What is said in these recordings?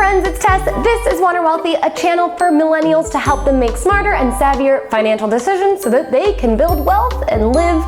friends, it's Tess. This is Wander Wealthy, a channel for millennials to help them make smarter and savvier financial decisions so that they can build wealth and live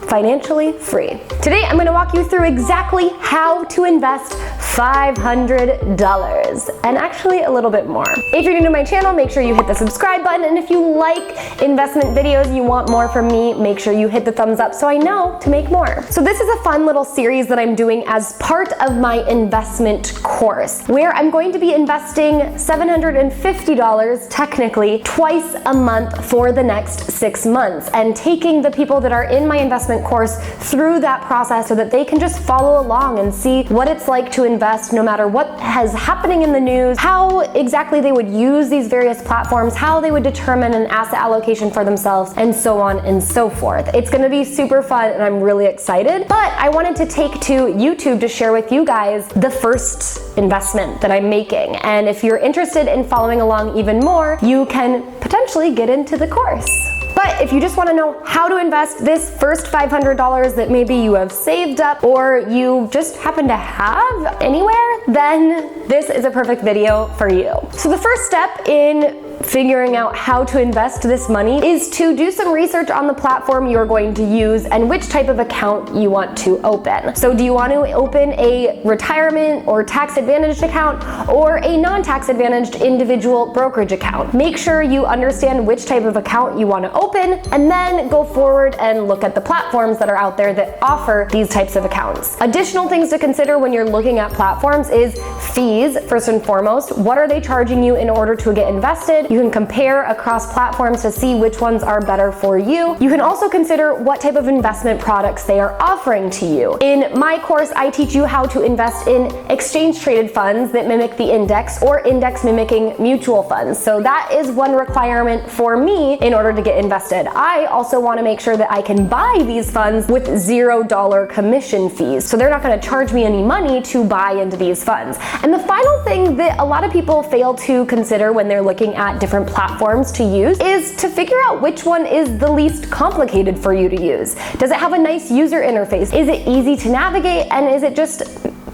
financially free. Today, I'm going to walk you through exactly how to invest $500 and actually a little bit more. If you're new to my channel, make sure you hit the subscribe button, and if you like investment videos, you want more from me, make sure you hit the thumbs up so I know to make more. So this is a fun little series that I'm doing as part of my investment course, where I'm going to be investing $750 technically twice a month for the next 6 months, and taking the people that are in my investment course through that process so that they can just follow along and see what it's like to invest no matter what is happening in the news, how exactly they would use these various platforms, how they would determine an asset allocation for themselves, and so on and so forth. It's going to be super fun and I'm really excited, but I wanted to take to YouTube to share with you guys the first investment that I'm making. And if you're interested in following along even more, you can potentially get into the course. But if you just want to know how to invest this first $500 that maybe you have saved up or you just happen to have anywhere, then this is a perfect video for you. So the first step in figuring out how to invest this money is to do some research on the platform you're going to use and which type of account you want to open. So do you want to open a retirement or tax advantaged account or a non-tax advantaged individual brokerage account? Make sure you understand which type of account you want to open, and then go forward and look at the platforms that are out there that offer these types of accounts. Additional things to consider when you're looking at platforms is fees, first and foremost. What are they charging you in order to get invested? You can compare across platforms to see which ones are better for you. You can also consider what type of investment products they are offering to you. In my course, I teach you how to invest in exchange traded funds that mimic the index or index mimicking mutual funds. So that is one requirement for me in order to get invested. I also want to make sure that I can buy these funds with $0 commission fees. So they're not going to charge me any money to buy into these funds. And the final thing that a lot of people fail to consider when they're looking at different platforms to use is to figure out which one is the least complicated for you to use. Does it have a nice user interface? Is it easy to navigate? And is it just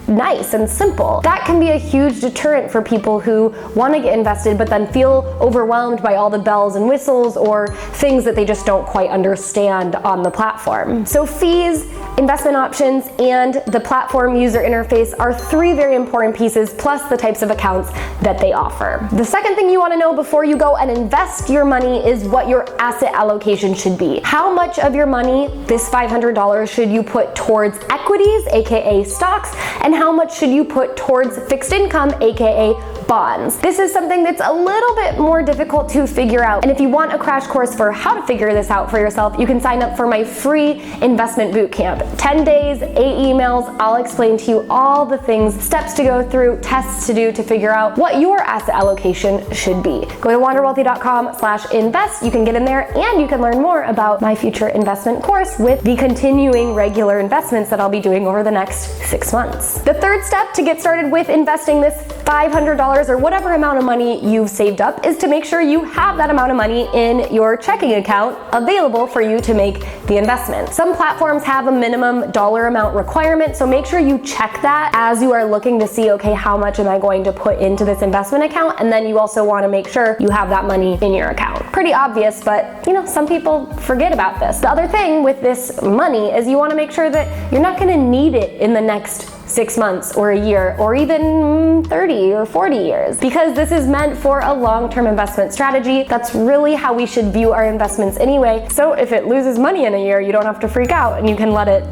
nice and simple? That can be a huge deterrent for people who want to get invested but then feel overwhelmed by all the bells and whistles or things that they just don't quite understand on the platform. So fees, investment options, and the platform user interface are three very important pieces, plus the types of accounts that they offer. The second thing you want to know before you go and invest your money is what your asset allocation should be. How much of your money, this $500, should you put towards equities, aka stocks, and how much should you put towards fixed income, aka bonds? This is something that's a little bit more difficult to figure out, and if you want a crash course for how to figure this out for yourself, you can sign up for my free investment bootcamp. 10 days, 8 emails, I'll explain to you all the things, steps to go through, tests to do to figure out what your asset allocation should be. Go to wanderwealthy.com/invest. You can get in there and you can learn more about my future investment course with the continuing regular investments that I'll be doing over the next 6 months. The third step to get started with investing this $500 or whatever amount of money you've saved up is to make sure you have that amount of money in your checking account available for you to make the investment. Some platforms have a minimum dollar amount requirement, so make sure you check that as you are looking to see, okay, how much am I going to put into this investment account? And then you also want to make sure you have that money in your account. Pretty obvious, but some people forget about this. The other thing with this money is you want to make sure that you're not going to need it in the next 6 months or a year or even 30 or 40 years, because this is meant for a long-term investment strategy. That's really how we should view our investments anyway. So if it loses money in a year, you don't have to freak out and you can let it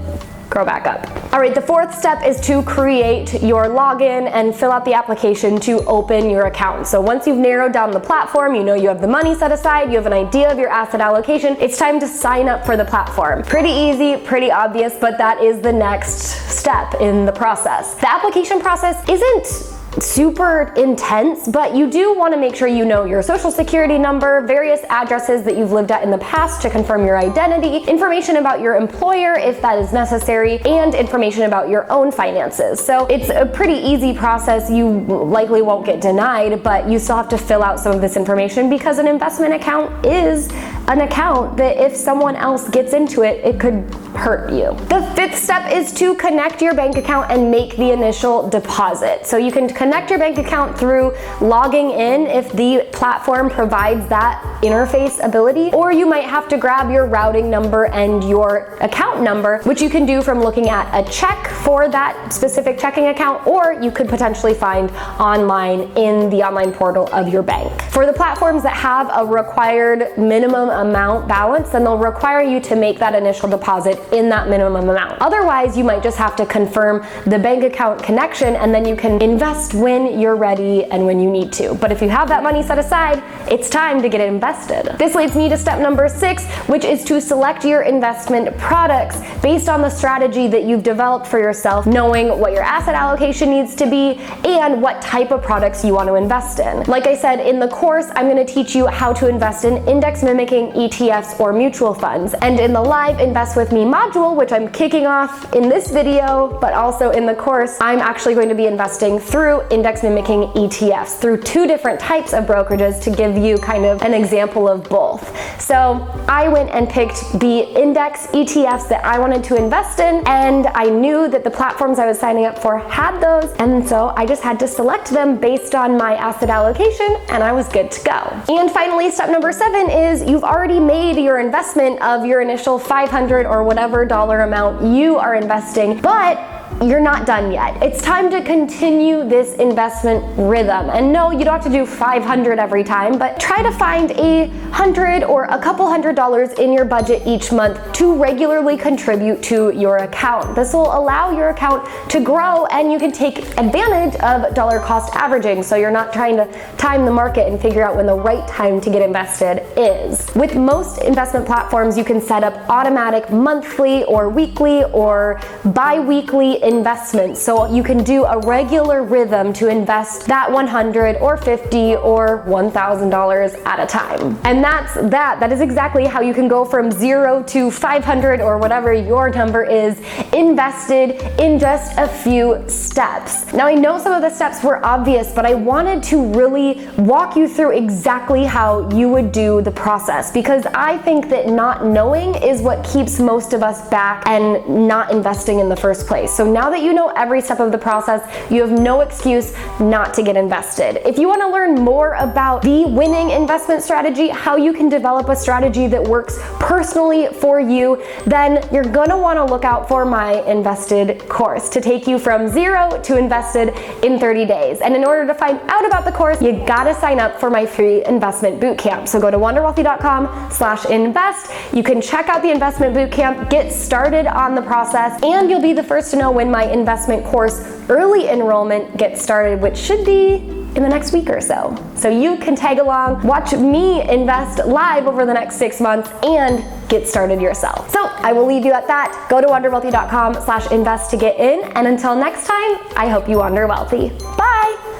grow back up. All right, the fourth step is to create your login and fill out the application to open your account. So once you've narrowed down the platform, you know you have the money set aside, you have an idea of your asset allocation, it's time to sign up for the platform. Pretty easy, pretty obvious, but that is the next step in the process. The application process isn't super intense, but you do want to make sure you know your social security number, various addresses that you've lived at in the past to confirm your identity, information about your employer if that is necessary, and information about your own finances. So it's a pretty easy process. You likely won't get denied, but you still have to fill out some of this information because an investment account is an account that if someone else gets into it, it could hurt you. The fifth step is to connect your bank account and make the initial deposit. So you can connect your bank account through logging in if the platform provides that interface ability, or you might have to grab your routing number and your account number, which you can do from looking at a check for that specific checking account, or you could potentially find online in the online portal of your bank. For the platforms that have a required minimum amount balance, then they'll require you to make that initial deposit in that minimum amount. Otherwise, you might just have to confirm the bank account connection, and then you can invest when you're ready and when you need to. But if you have that money set aside, it's time to get it invested. This leads me to step number 6, which is to select your investment products based on the strategy that you've developed for yourself, knowing what your asset allocation needs to be and what type of products you want to invest in. Like I said, in the course, I'm going to teach you how to invest in index mimicking ETFs or mutual funds. And in the live Invest With Me module, which I'm kicking off in this video, but also in the course, I'm actually going to be investing through index mimicking ETFs, through 2 different types of brokerages to give you kind of an example of both. So I went and picked the index ETFs that I wanted to invest in, and I knew that the platforms I was signing up for had those, and so I just had to select them based on my asset allocation, and I was good to go. And finally, step number 7 is you've already made your investment of your initial $500 or whatever dollar amount you are investing, but you're not done yet. It's time to continue this investment rhythm. And no, you don't have to do 500 every time, but try to find $100 or a couple $100 in your budget each month to regularly contribute to your account. This will allow your account to grow, and you can take advantage of dollar cost averaging, so you're not trying to time the market and figure out when the right time to get invested is. With most investment platforms, you can set up automatic monthly or weekly or bi-weekly investments, so you can do a regular rhythm to invest that $100 or $50 or $1,000 at a time. And that is exactly how you can go from 0 to 500 or whatever your number is invested in just a few steps. Now, I know some of the steps were obvious, but I wanted to really walk you through exactly how you would do the process, because I think that not knowing is what keeps most of us back and not investing in the first place. So now that you know every step of the process, you have no excuse not to get invested. If you want to learn more about the winning investment strategy, how you can develop a strategy that works personally for you, then you're going to want to look out for my Invested course to take you from 0 to invested in 30 days. And in order to find out about the course, you got to sign up for my free investment bootcamp. So go to wonderwealthy.com/invest. You can check out the investment bootcamp, get started on the process, and you'll be the first to know when my investment course early enrollment gets started, which should be in the next week or so. So you can tag along, watch me invest live over the next 6 months, and get started yourself. So I will leave you at that. Go to wonderwealthy.com/invest to get in. And until next time, I hope you wander wealthy. Bye.